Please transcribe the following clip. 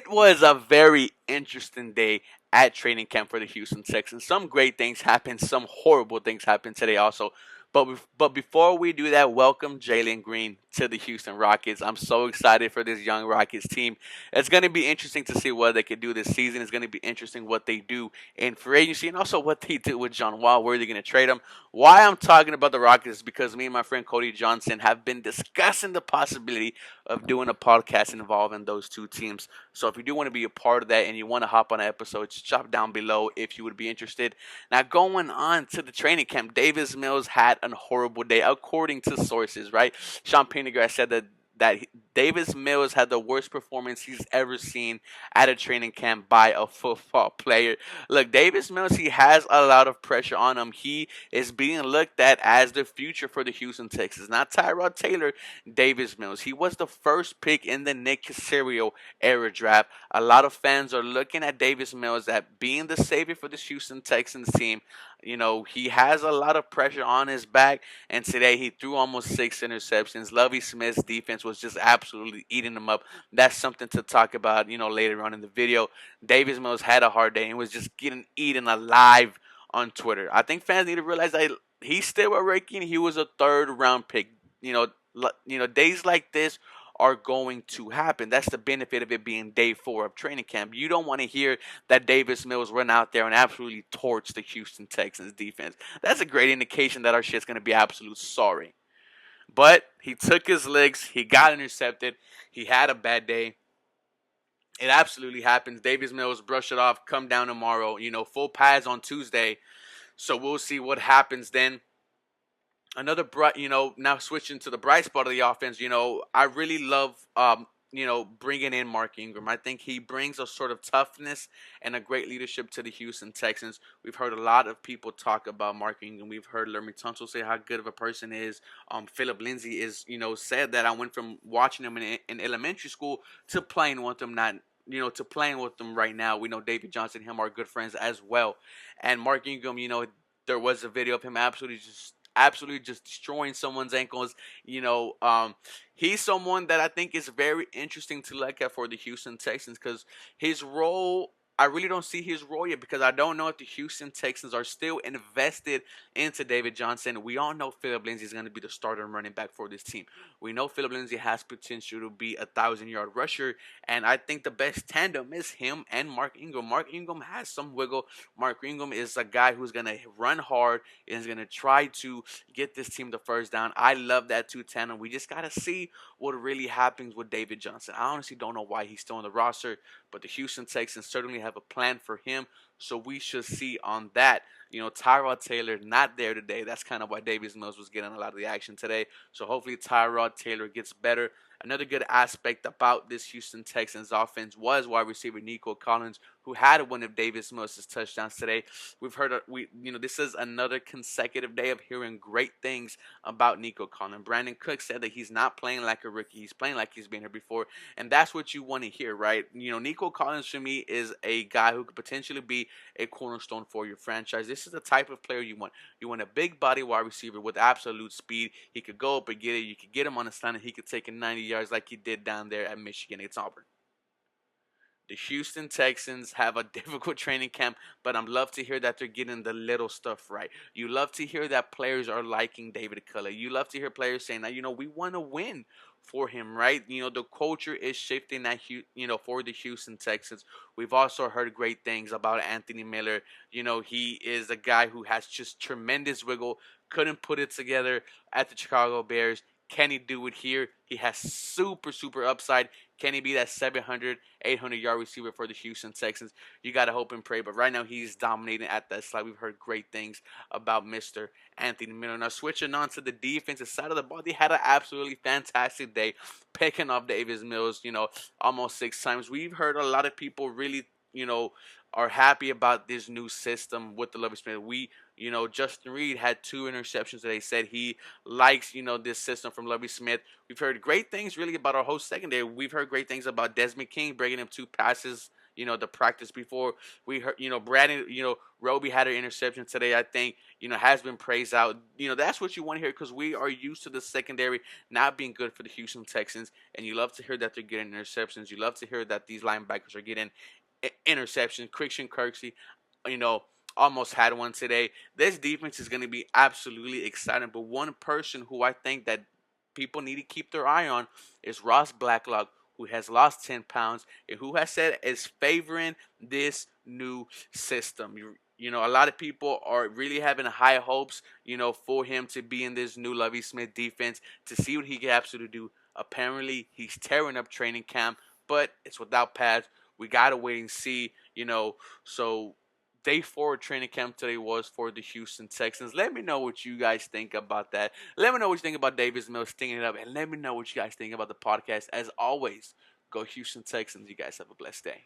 It was a very interesting day at training camp for the Houston Texans. Some great things happened, some horrible things happened today also. But before we do that, welcome Jalen Green to the Houston Rockets. I'm so excited for this young Rockets team. It's going to be interesting to see what they can do this season. It's going to be interesting what they do in free agency and also what they do with John Wall. Where they're going to trade him. Why I'm talking about the Rockets is because me and my friend Cody Johnson have been discussing the possibility of doing a podcast involving those two teams. So if you do want to be a part of that and you want to hop on an episode, just drop down below if you would be interested. Now going on to the training camp, Davis Mills had a horrible day according to sources, right? Sean Pendergrass said that Davis Mills had the worst performance he's ever seen at a training camp by a football player. Look, Davis Mills, he has a lot of pressure on him. He is being looked at as the future for the Houston Texans. Not Tyrod Taylor, Davis Mills. He was the first pick in the Nick Caserio era draft. A lot of fans are looking at Davis Mills at being the savior for the Houston Texans team. You know, he has a lot of pressure on his back, and today he threw almost 6 interceptions. Lovie Smith's defense was just absolutely eating him up. That's something to talk about, later on in the video. Davis Mills had a hard day and was just getting eaten alive on Twitter. I think fans need to realize that he's still a rookie and he was a third round pick. Days like this are going to happen. That's the benefit of it being day 4 of training camp. You don't want to hear that Davis Mills run out there and absolutely torch the Houston Texans defense. That's a great indication that our shit's going to be absolute sorry. But he took his licks. He got intercepted. He had a bad day. It absolutely happens. Davis Mills, brush it off. Come down tomorrow. Full pads on Tuesday. So we'll see what happens then. Another bright, now switching to the bright spot of the offense, I really love, bringing in Mark Ingram. I think he brings a sort of toughness and a great leadership to the Houston Texans. We've heard a lot of people talk about Mark Ingram. We've heard Laremy Tunsil say how good of a person he is. Philip Lindsay is, said that I went from watching him in elementary school to playing with him, not to playing with them right now. We know David Johnson and him are good friends as well. And Mark Ingram, there was a video of him absolutely just destroying someone's ankles. He's someone that I think is very interesting to look at for the Houston Texans because his role, I really don't see his role yet because I don't know if the Houston Texans are still invested into David Johnson. We all know Philip Lindsay is going to be the starter running back for this team. We know Philip Lindsay has potential to be a 1,000-yard rusher, and I think the best tandem is him and Mark Ingram. Mark Ingram has some wiggle. Mark Ingram is a guy who's going to run hard and is going to try to get this team the first down. I love that two tandem. We just got to see what really happens with David Johnson. I honestly don't know why he's still on the roster, but the Houston Texans certainly have a plan for him, so we should see on that. Tyrod Taylor not there today. That's kind of why Davis Mills was getting a lot of the action today. So hopefully Tyrod Taylor gets better. Another good aspect about this Houston Texans offense was wide receiver Nico Collins, who had one of Davis Mills' touchdowns today. We've heard this is another consecutive day of hearing great things about Nico Collins. Brandon Cook said that he's not playing like a rookie. He's playing like he's been here before, and that's what you want to hear, right? Nico Collins for me is a guy who could potentially be a cornerstone for your franchise. This is the type of player you want. You want a big body wide receiver with absolute speed. He could go up and get it. You could get him on the stand and he could take it 90 yards like he did down there at Michigan against Auburn. The Houston Texans have a difficult training camp, but I'm love to hear that they're getting the little stuff right. You love to hear that players are liking David Culley. You love to hear players saying that, we want to win for him, right? The culture is shifting that, for the Houston Texans. We've also heard great things about Anthony Miller. He is a guy who has just tremendous wiggle, couldn't put it together at the Chicago Bears. Can he do it here? He has super, super upside. Can he be that 700, 800-yard receiver for the Houston Texans? You got to hope and pray. But right now, he's dominating at that slot. We've heard great things about Mr. Anthony Miller. Now, switching on to the defensive side of the ball, they had an absolutely fantastic day picking off Davis Mills, almost 6 times. We've heard a lot of people really, are happy about this new system with the Lovie Smith. Justin Reed had 2 interceptions that he said he likes, this system from Lovie Smith. We've heard great things really about our whole secondary. We've heard great things about Desmond King bringing him 2 passes, the practice before. We heard, Brandon, Roby had an interception today. I think, has been praised out. That's what you want to hear because we are used to the secondary not being good for the Houston Texans, and you love to hear that they're getting interceptions. You love to hear that these linebackers are getting interceptions. Christian Kirksey, you know, almost had one today. This defense is going to be absolutely exciting. But one person who I think that people need to keep their eye on is Ross Blacklock, who has lost 10 pounds and who has said is favoring this new system. A lot of people are really having high hopes, for him to be in this new Lovie Smith defense to see what he can absolutely do. Apparently, he's tearing up training camp, but it's without pads. We gotta wait and see, So day 4 of training camp today was for the Houston Texans. Let me know what you guys think about that. Let me know what you think about Davis Mills stinging it up, and let me know what you guys think about the podcast. As always, go Houston Texans. You guys have a blessed day.